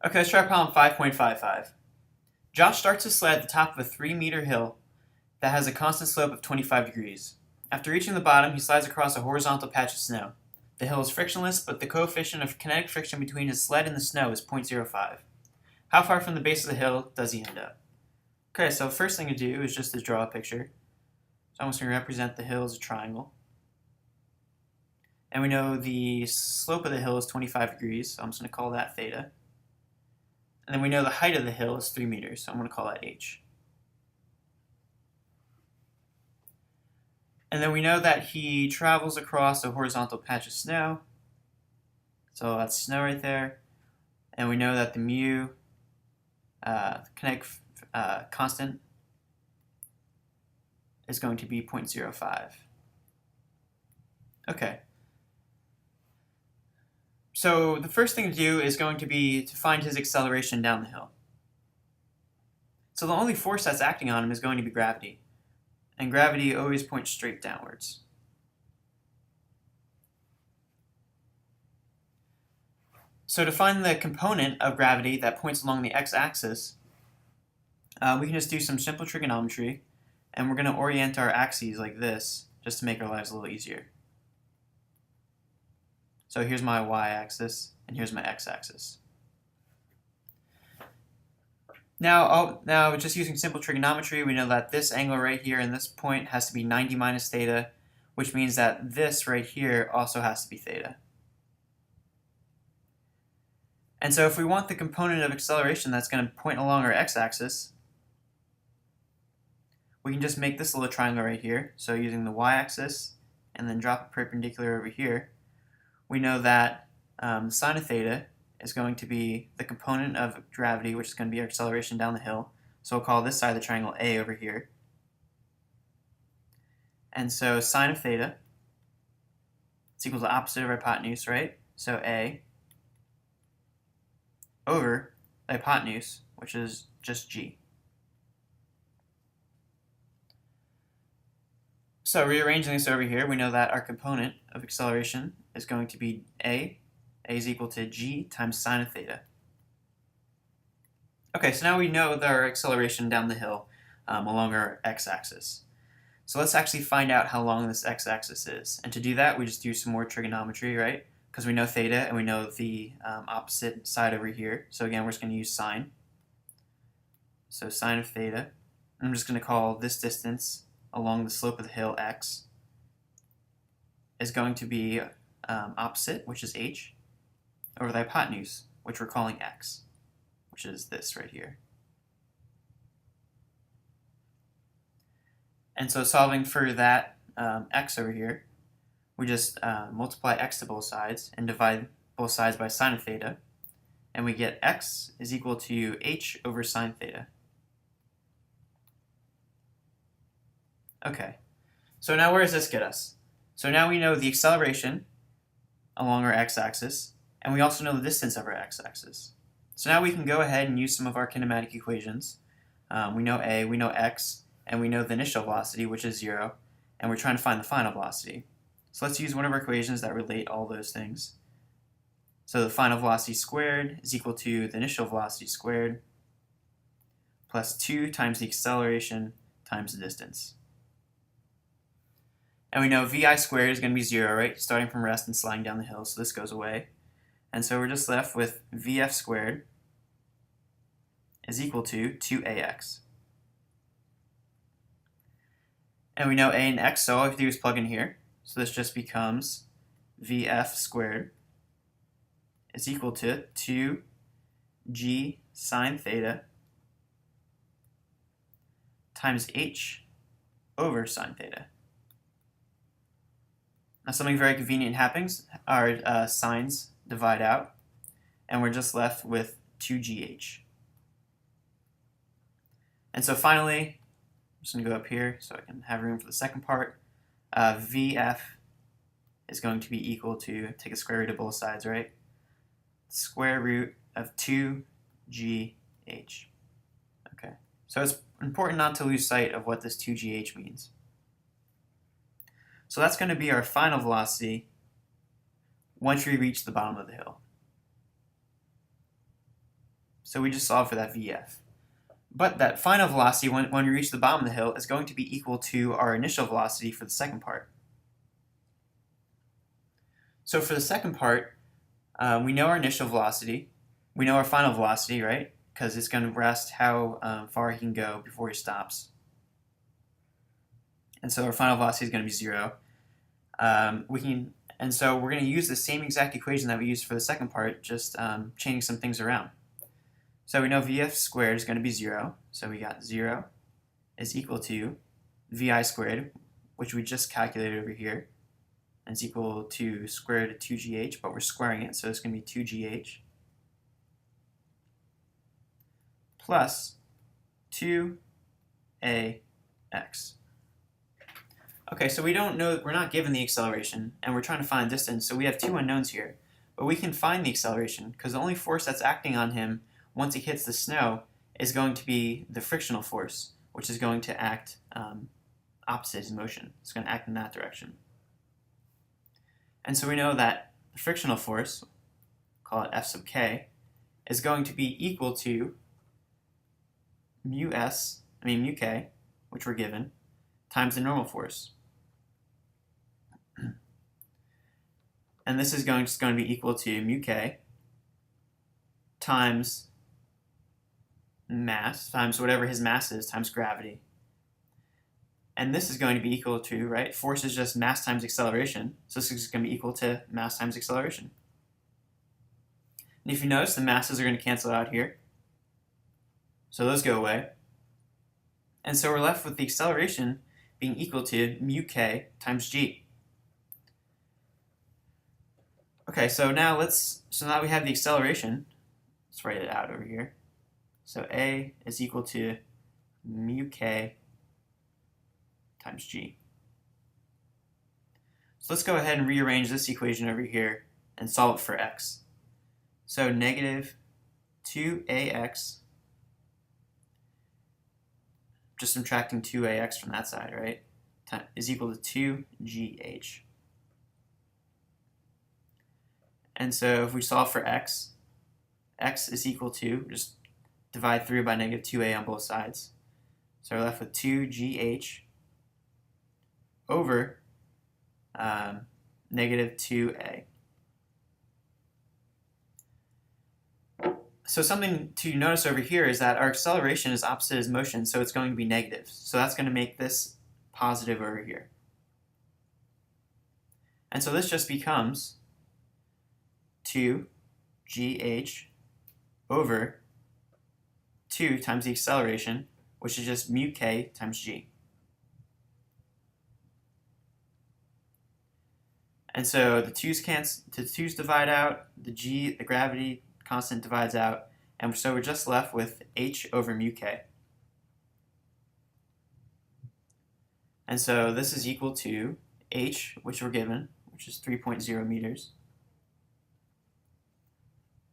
Okay, let's try problem 5.55. Josh starts his sled at the top of a 3-meter hill that has a constant slope of 25 degrees. After reaching the bottom, he slides across a horizontal patch of snow. The hill is frictionless, but the coefficient of kinetic friction between his sled and the snow is 0.05. How far from the base of the hill does he end up? Okay, so the first thing to do is just to draw a picture. So I'm just going to represent the hill as a triangle. And we know the slope of the hill is 25 degrees, so I'm just going to call that theta. And then we know the height of the hill is 3 meters, so I'm going to call that h. And then we know that he travels across a horizontal patch of snow. So that's snow right there. And we know that the mu kinetic constant is going to be 0.05. Okay. So the first thing to do is going to be to find his acceleration down the hill. So the only force that's acting on him is going to be gravity. And gravity always points straight downwards. So to find the component of gravity that points along the x-axis, we can just do some simple trigonometry, and we're going to orient our axes like this, just to make our lives a little easier. So here's my y-axis, and here's my x-axis. Now just using simple trigonometry, we know that this angle right here and this point has to be 90 minus theta, which means that this right here also has to be theta. And so if we want the component of acceleration that's going to point along our x-axis, we can just make this little triangle right here. So using the y-axis and then drop it perpendicular over here, we know that sine of theta is going to be the component of gravity, which is going to be our acceleration down the hill. So we'll call this side of the triangle A over here. And so sine of theta is equal to the opposite of our hypotenuse, right? So A over the hypotenuse, which is just G. So rearranging this over here, we know that our component of acceleration is going to be A. A is equal to G times sine of theta. Okay, so now we know that our acceleration down the hill along our x-axis. So let's actually find out how long this x-axis is. And to do that, we just do some more trigonometry, right? Because we know theta and we know the opposite side over here. So again, we're just going to use sine. So sine of theta. I'm just going to call this distance along the slope of the hill x is going to be opposite, which is h, over the hypotenuse, which we're calling x, which is this right here. And so solving for that x over here, we just multiply x to both sides and divide both sides by sine of theta, and we get x is equal to h over sine theta. Okay, so now where does this get us? So now we know the acceleration along our x-axis, and we also know the distance of our x-axis. So now we can go ahead and use some of our kinematic equations. We know a, we know x, and we know the initial velocity, which is 0, and we're trying to find the final velocity. So let's use one of our equations that relate all those things. So the final velocity squared is equal to the initial velocity squared plus 2 times the acceleration times the distance. And we know vi squared is going to be 0, right? Starting from rest and sliding down the hill, so this goes away. And so we're just left with vf squared is equal to 2ax. And we know a and x, so all we have to do is plug in here. So this just becomes vf squared is equal to 2g sine theta times h over sine theta. Now something very convenient happens. Our sines divide out, and we're just left with 2gh. And so finally, I'm just going to go up here so I can have room for the second part. Vf is going to be equal to, take a square root of both sides, right? Square root of 2gh. Okay, so it's important not to lose sight of what this 2gh means. So that's going to be our final velocity once we reach the bottom of the hill. So we just solve for that VF. But that final velocity when we reach the bottom of the hill is going to be equal to our initial velocity for the second part. So for the second part, we know our initial velocity. We know our final velocity, right? Because it's going to rest how far he can go before he stops. And so our final velocity is going to be 0. And so we're going to use the same exact equation that we used for the second part, just changing some things around. So we know VF squared is going to be 0. So we got 0 is equal to VI squared, which we just calculated over here. And it's equal to square root of 2gh, but we're squaring it, so it's going to be 2gh plus 2ax. Okay, so we don't know, we're not given the acceleration, and we're trying to find distance, so we have two unknowns here. But we can find the acceleration, because the only force that's acting on him once he hits the snow is going to be the frictional force, which is going to act opposite his motion. It's going to act in that direction. And so we know that the frictional force, call it F sub k, is going to be equal to mu k, which we're given, times the normal force. And this is just going to be equal to mu k times mass, times whatever his mass is, times gravity. And this is going to be equal to, right, force is just mass times acceleration, so this is going to be equal to mass times acceleration. And if you notice, the masses are going to cancel out here, so those go away. And so we're left with the acceleration being equal to mu k times g. Okay, so now we have the acceleration. Let's write it out over here. So A is equal to mu k times g. So let's go ahead and rearrange this equation over here and solve it for x. So negative 2ax, just subtracting 2ax from that side, right, is equal to 2gh. And so if we solve for x is equal to, just divide through by negative 2a on both sides. So we're left with 2gh over negative 2a. So something to notice over here is that our acceleration is opposite his motion, so it's going to be negative. So that's going to make this positive over here. And so this just becomes 2gh over 2 times the acceleration, which is just mu k times g. And so the 2's divide out, the gravity constant divides out, and so we're just left with h over mu k. And so this is equal to h, which we're given, which is 3.0 meters,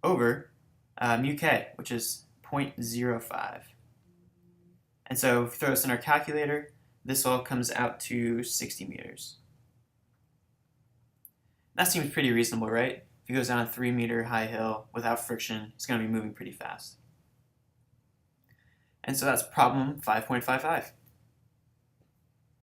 over mu k, which is 0.05. And so if we throw this in our calculator, this all comes out to 60 meters. That seems pretty reasonable, right? If he goes down a 3-meter high hill without friction, he's going to be moving pretty fast. And so that's problem 5.55.